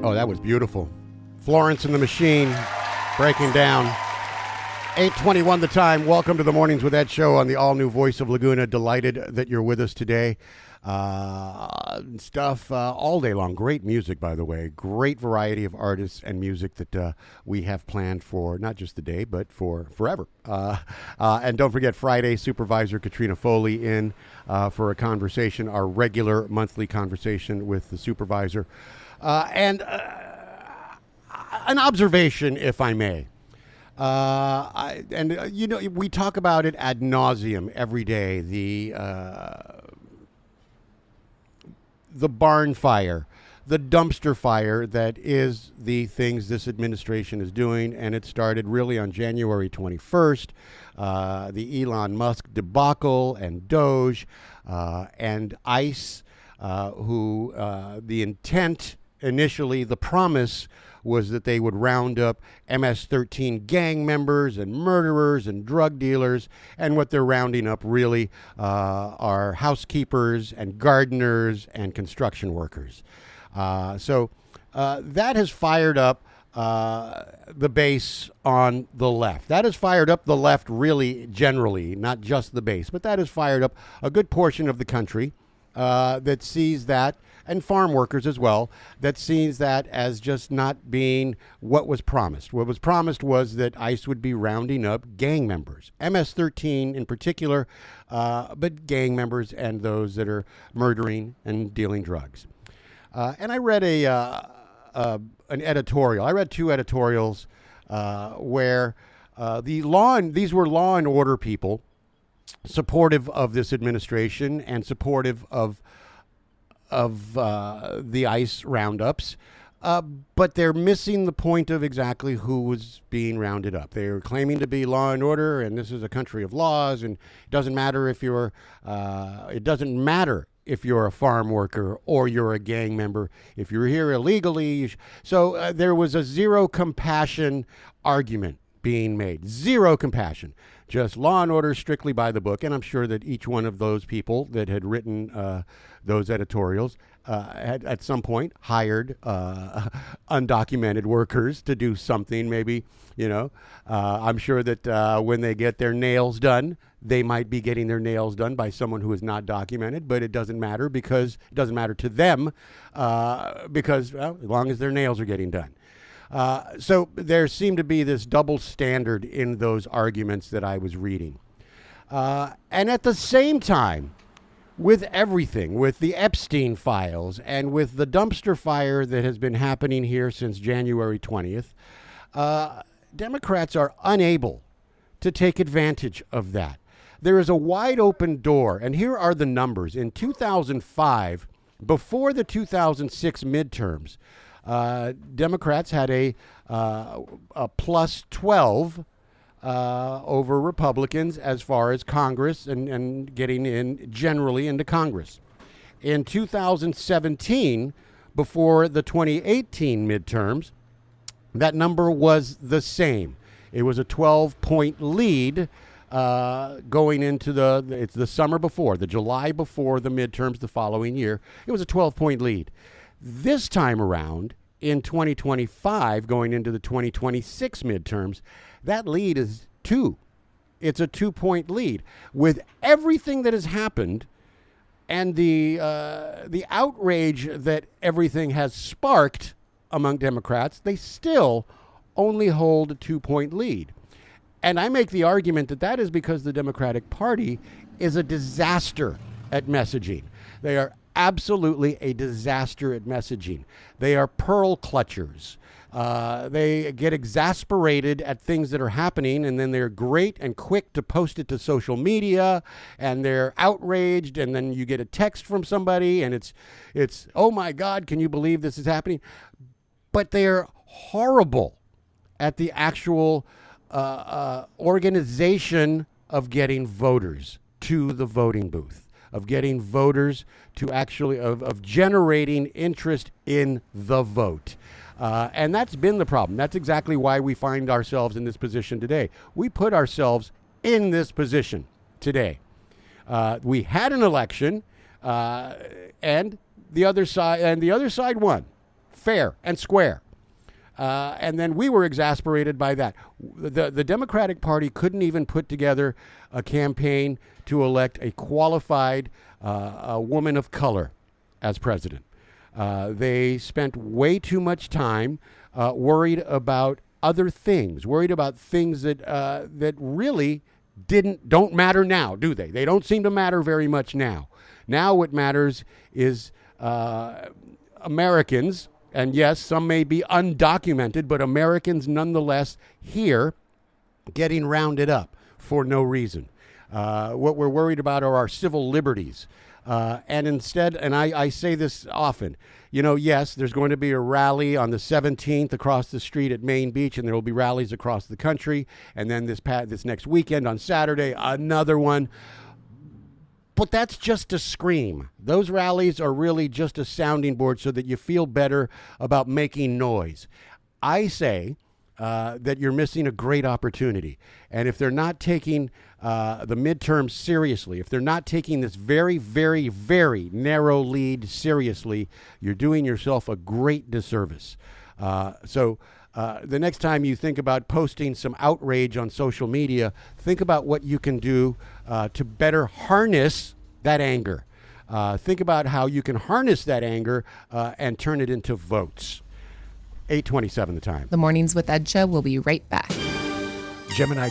Oh, that was beautiful. Florence and the Machine breaking down. 8:21 the time. Welcome to the Mornings with Ed show on the all-new Voice of Laguna. Delighted that you're with us today. Stuff all day long. Great music, by the way. Great variety of artists and music that we have planned for not just the day, but for forever. And don't forget, Friday, Supervisor Katrina Foley in for a conversation, our regular monthly conversation with the supervisor. And an observation, if I may. We talk about it ad nauseum every day. The barn fire, the dumpster fire that is the things this administration is doing, and it started really on January 21st. The Elon Musk debacle and Doge and ICE, who the intent initially, the promise was that they would round up MS-13 gang members and murderers and drug dealers, and what they're rounding up really are housekeepers and gardeners and construction workers. So that has fired up the base on the left. That has fired up the left really generally, not just the base, but that has fired up a good portion of the country that sees that, and farm workers as well, that sees that as just not being what was promised. What was promised was that ICE would be rounding up gang members, MS-13 in particular, but gang members and those that are murdering and dealing drugs. And I read an editorial. I read two editorials where these were law and order people, supportive of this administration and supportive of the ICE roundups, but they're missing the point of exactly who was being rounded up. They're claiming to be law and order, and this is a country of laws, and it doesn't matter if you're a farm worker or you're a gang member. If you're here illegally, so there was a zero compassion argument being made. Zero compassion. Just law and order strictly by the book. And I'm sure that each one of those people that had written those editorials had at some point hired undocumented workers to do something. Maybe, I'm sure that when they get their nails done, they might be getting their nails done by someone who is not documented, but it doesn't matter because it doesn't matter to them because as long as their nails are getting done. So there seemed to be this double standard in those arguments that I was reading. And at the same time, with everything, with the Epstein files and with the dumpster fire that has been happening here since January 20th, Democrats are unable to take advantage of that. There is a wide open door, and here are the numbers. In 2005, before the 2006 midterms, Democrats had a plus 12 over Republicans as far as Congress and getting in generally into Congress. In 2017, before the 2018 midterms, that number was the same. It was a 12-point lead going into it's the summer before, the July before the midterms the following year. It was a 12-point lead. This time around, in 2025, going into the 2026 midterms, that lead is 2. It's a 2-point lead. With everything that has happened and the outrage that everything has sparked among Democrats, they still only hold a 2-point lead. And I make the argument that that is because the Democratic Party is a disaster at messaging. They are absolutely a disaster at messaging. They are pearl clutchers. They get exasperated at things that are happening, and then they're great and quick to post it to social media, and they're outraged, and then you get a text from somebody, and it's oh my God, can you believe this is happening? But they're horrible at the actual organization of getting voters to the voting booth, of getting voters to actually, of generating interest in the vote. And that's been the problem. That's exactly why we find ourselves in this position today. We put ourselves in this position today. We had an election, and the other side won. fair and square. And then we were exasperated by that. The Democratic Party couldn't even put together a campaign to elect a qualified a woman of color as president. They spent way too much time worried about other things, worried about things that really don't matter now, do they? They don't seem to matter very much now. Now what matters is Americans. And yes, some may be undocumented, but Americans nonetheless here getting rounded up for no reason. What we're worried about are our civil liberties. And instead, and I say this often, yes, there's going to be a rally on the 17th across the street at Main Beach, and there will be rallies across the country. And then this next weekend on Saturday, another one. But that's just a scream. Those rallies are really just a sounding board so that you feel better about making noise. I say that you're missing a great opportunity. And if they're not taking the midterms seriously, if they're not taking this very, very, very narrow lead seriously, you're doing yourself a great disservice. So the next time you think about posting some outrage on social media, think about what you can do to better harness that anger. Think about how you can harness that anger and turn it into votes. 8:27 the time. The Mornings with Ed show will be right back. Gemini